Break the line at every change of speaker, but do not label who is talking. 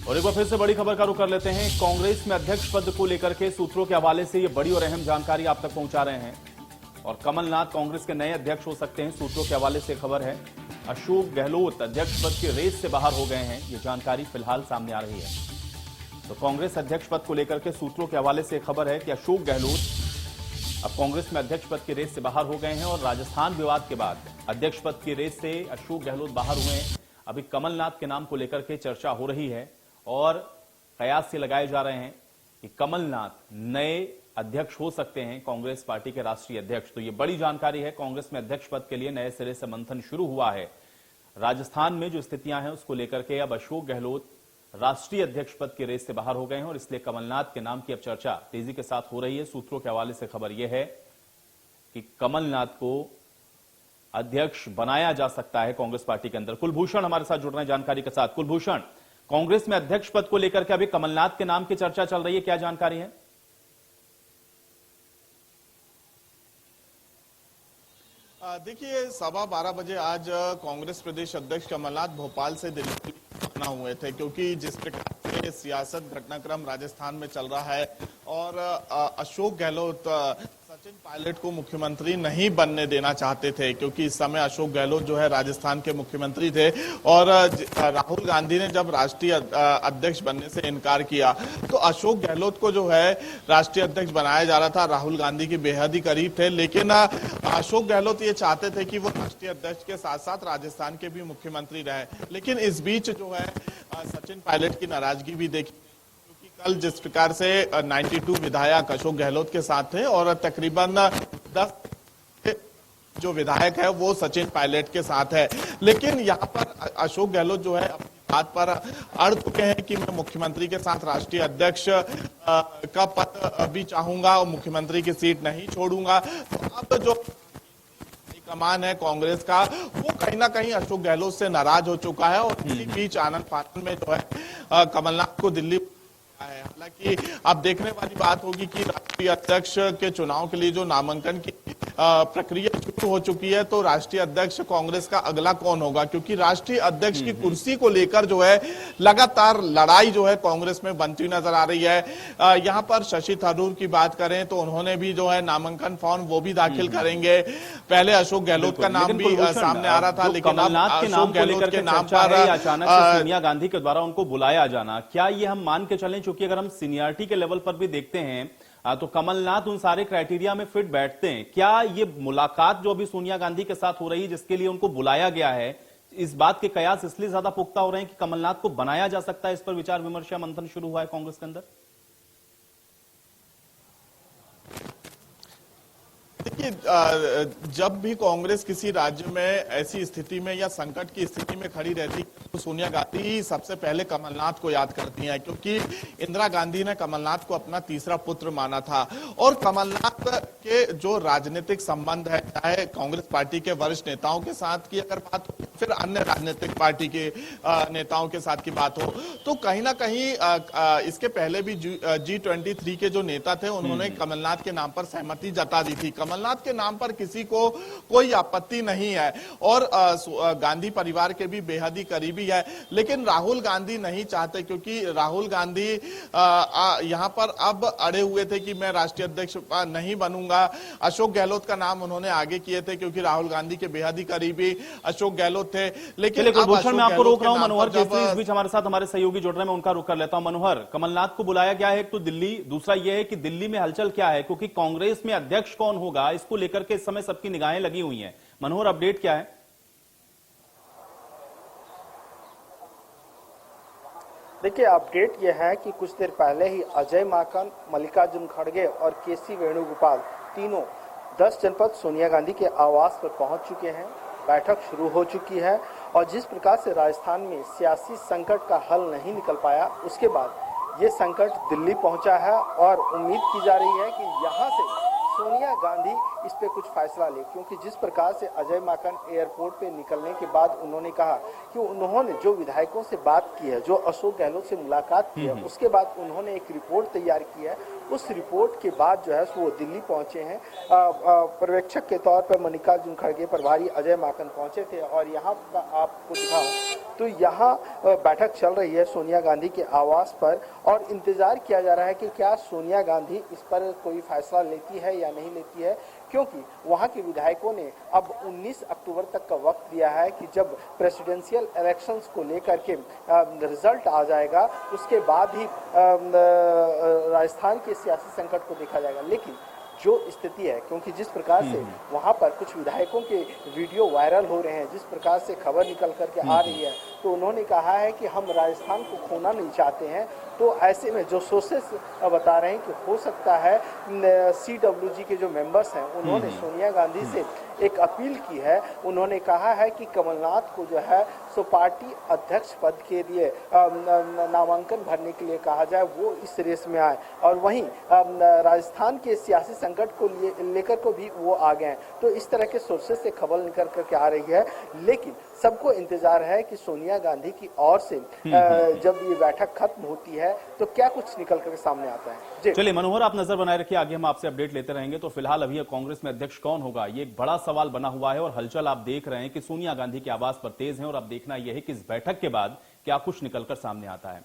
और एक बार फिर से बड़ी खबर का रुख कर लेते हैं। कांग्रेस में अध्यक्ष पद को लेकर के सूत्रों के हवाले से ये बड़ी और अहम जानकारी आप तक पहुंचा रहे हैं। और कमलनाथ कांग्रेस के नए अध्यक्ष हो सकते हैं, सूत्रों के हवाले से खबर है। अशोक गहलोत अध्यक्ष पद की रेस से बाहर हो गए हैं, ये जानकारी फिलहाल सामने आ रही है। तो कांग्रेस अध्यक्ष पद को लेकर के सूत्रों के हवाले से खबर है कि अशोक गहलोत अब कांग्रेस में अध्यक्ष पद की रेस से बाहर हो गए हैं। और राजस्थान विवाद के बाद अध्यक्ष पद की रेस से अशोक गहलोत बाहर हुए हैं। अभी कमलनाथ के नाम को लेकर के चर्चा हो रही है और कयास से लगाए जा रहे हैं कि कमलनाथ नए अध्यक्ष हो सकते हैं, कांग्रेस पार्टी के राष्ट्रीय अध्यक्ष। तो ये बड़ी जानकारी है। कांग्रेस में अध्यक्ष पद के लिए नए सिरे से मंथन शुरू हुआ है। राजस्थान में जो स्थितियां हैं उसको लेकर के अब अशोक गहलोत राष्ट्रीय अध्यक्ष पद की रेस से बाहर हो गए हैं और इसलिए कमलनाथ के नाम की अब चर्चा तेजी के साथ हो रही है। सूत्रों के हवाले से खबर यह है कि कमलनाथ को अध्यक्ष बनाया जा सकता है कांग्रेस पार्टी के अंदर। कुलभूषण हमारे साथ जुड़ रहे हैं जानकारी के साथ। कुलभूषण, कांग्रेस में अध्यक्ष पद को लेकर के अभी कमलनाथ के नाम की चर्चा चल रही है, क्या जानकारी है?
देखिए, 12:15 बजे आज कांग्रेस प्रदेश अध्यक्ष कमलनाथ भोपाल से दिल्ली रवाना हुए थे, क्योंकि जिस प्रकार से सियासत घटनाक्रम राजस्थान में चल रहा है और अशोक गहलोत सचिन पायलट को मुख्यमंत्री नहीं बनने देना चाहते थे, क्योंकि इस समय अशोक गहलोत जो है राजस्थान के मुख्यमंत्री थे। और राहुल गांधी ने जब राष्ट्रीय अध्यक्ष बनने से इनकार किया तो अशोक गहलोत को जो है राष्ट्रीय अध्यक्ष बनाया जा रहा था। राहुल गांधी के बेहद ही करीब थे, लेकिन अशोक गहलोत ये चाहते थे कि वो राष्ट्रीय अध्यक्ष के साथ साथ राजस्थान के भी मुख्यमंत्री रहे। लेकिन इस बीच जो है सचिन पायलट की नाराजगी भी देखी। कल जिस प्रकार से 92 विधायक अशोक गहलोत के साथ थे और तकरीबन 10 जो विधायक है वो सचिन पायलट के साथ है, लेकिन यहाँ पर अशोक गहलोत जो है अपनी बात पर अड़ चुके हैं कि मैं मुख्यमंत्री के साथ राष्ट्रीय अध्यक्ष का पद भी चाहूंगा और मुख्यमंत्री की सीट नहीं छोड़ूंगा। तो अब जो कमान है कांग्रेस का वो कहीं ना कहीं अशोक गहलोत से नाराज हो चुका है और इसी बीच आनंद फानन में जो है कमलनाथ को दिल्ली है। हालांकि अब देखने वाली बात होगी कि राष्ट्रीय अध्यक्ष के चुनाव के लिए जो नामांकन की प्रक्रिया शुरू हो चुकी है, तो राष्ट्रीय अध्यक्ष कांग्रेस का अगला कौन होगा, क्योंकि राष्ट्रीय अध्यक्ष की कुर्सी को लेकर जो है लगातार लड़ाई जो है कांग्रेस में बनती नजर आ रही है। यहाँ पर शशि थरूर की बात करें तो उन्होंने भी जो है नामांकन फॉर्म वो भी दाखिल करेंगे। पहले अशोक गहलोत का नाम भी सामने आ रहा था, लेकिन अब अशोक गहलोत के नाम पर
अचानक से सोनिया गांधी के द्वारा उनको बुलाया जाना, क्या ये हम मान के चलें, क्योंकि अगर हम सीनियरिटी के लेवल पर भी देखते हैं तो कमलनाथ उन सारे क्राइटेरिया में फिट बैठते हैं। क्या ये मुलाकात जो अभी सोनिया गांधी के साथ हो रही है, जिसके लिए उनको बुलाया गया है, इस बात के कयास इसलिए ज्यादा पुख्ता हो रहे हैं कि कमलनाथ को बनाया जा सकता है? इस पर विचार विमर्श या मंथन शुरू हुआ है कांग्रेस के अंदर।
देखिए, जब भी कांग्रेस किसी राज्य में ऐसी स्थिति में या संकट की स्थिति में खड़ी रहती तो सोनिया गांधी सबसे पहले कमलनाथ को याद करती हैं, क्योंकि इंदिरा गांधी ने कमलनाथ को अपना तीसरा पुत्र माना था। और कमलनाथ के जो राजनीतिक संबंध है, चाहे कांग्रेस पार्टी के वरिष्ठ नेताओं के साथ की अगर बात हो, फिर अन्य राजनीतिक पार्टी के नेताओं के साथ की बात हो, तो कहीं ना कहीं इसके पहले भी G23 के जो नेता थे उन्होंने कमलनाथ के नाम पर सहमति जता दी थी। कमलनाथ के नाम पर किसी को कोई आपत्ति नहीं है और गांधी परिवार के भी बेहद ही करीबी है, लेकिन राहुल गांधी नहीं चाहते, क्योंकि राहुल गांधी यहां पर अब अड़े हुए थे कि मैं राष्ट्रीय अध्यक्ष नहीं बनूंगा। अशोक गहलोत का नाम उन्होंने आगे किए थे, क्योंकि राहुल गांधी के बेहद ही करीबी अशोक गहलोत थे। लेकिन
कुलभूषण, मैं आपको रोक रहा हूं। मनोहर केसरी इस बीच हमारे साथ हमारे सहयोगी जुड़ रहे हैं, मैं उनका रुख कर लेता हूं। मनोहर, कमलनाथ को बुलाया गया है तो दिल्ली, दूसरा यह है कि दिल्ली में हलचल क्या है, क्योंकि कांग्रेस में अध्यक्ष कौन होगा इसको लेकर के इस समय सबकी निगाहें लगी हुई हैं। मनोहर, अपडेट क्या है?
देखिए, अपडेट यह है कि कुछ देर पहले ही अजय माकन, मल्लिकार्जुन खड़गे और केसी वेणुगोपाल तीनों 10 जनपद सोनिया गांधी के आवास पर पहुंच चुके हैं। बैठक शुरू हो चुकी है और जिस प्रकार से राजस्थान में सियासी संकट का हल नहीं निकल पाया, उसके बाद ये संकट दिल्ली पहुंचा है और उम्मीद की जा रही है कि यहाँ से सोनिया गांधी इस पे कुछ फैसला ले, क्योंकि जिस प्रकार से अजय माकन एयरपोर्ट पे निकलने के बाद उन्होंने कहा कि उन्होंने जो विधायकों से बात की है, जो अशोक गहलोत से मुलाकात की है, उसके बाद उन्होंने एक रिपोर्ट तैयार की है। उस रिपोर्ट के बाद जो है वो दिल्ली पहुंचे हैं। पर्यवेक्षक के तौर पर मल्लिकार्जुन खड़गे, प्रभारी अजय माकन पहुंचे थे और यहाँ का आपको दिखाऊं तो यहाँ बैठक चल रही है सोनिया गांधी के आवास पर और इंतजार किया जा रहा है कि क्या सोनिया गांधी इस पर कोई फैसला लेती है या नहीं लेती है, क्योंकि वहां के विधायकों ने अब 19 अक्टूबर तक का वक्त दिया है कि जब प्रेसिडेंशियल इलेक्शंस को लेकर के रिजल्ट आ जाएगा उसके बाद ही राजस्थान के सियासी संकट को देखा जाएगा। लेकिन जो स्थिति है, क्योंकि जिस प्रकार से वहां पर कुछ विधायकों के वीडियो वायरल हो रहे हैं, जिस प्रकार से खबर निकल करके आ रही है, तो उन्होंने कहा है कि हम राजस्थान को खोना नहीं चाहते हैं। तो ऐसे में जो सोर्सेस बता रहे हैं कि हो सकता है CWG के जो मेंबर्स हैं उन्होंने सोनिया गांधी से एक अपील की है। उन्होंने कहा है कि कमलनाथ को जो है सो पार्टी अध्यक्ष पद के लिए नामांकन भरने के लिए कहा जाए, वो इस रेस में आए। और वहीं राजस्थान के सियासी संकट को लेकर को भी वो आ गए हैं। तो इस तरह के सोर्सेस से खबर निकल करके आ रही है, लेकिन सबको इंतजार है कि सोनिया गांधी की ओर से जब ये बैठक खत्म होती है तो क्या कुछ निकल कर सामने आता है।
चलिए मनोहर, आप नजर बनाए रखिए, आगे हम आपसे अपडेट लेते रहेंगे। तो फिलहाल अभी कांग्रेस में अध्यक्ष कौन होगा, ये एक बड़ा सवाल बना हुआ है और हलचल आप देख रहे हैं कि सोनिया गांधी के आवास पर तेज है और अब देखना यह है कि इस बैठक के बाद क्या कुछ निकलकर सामने आता है।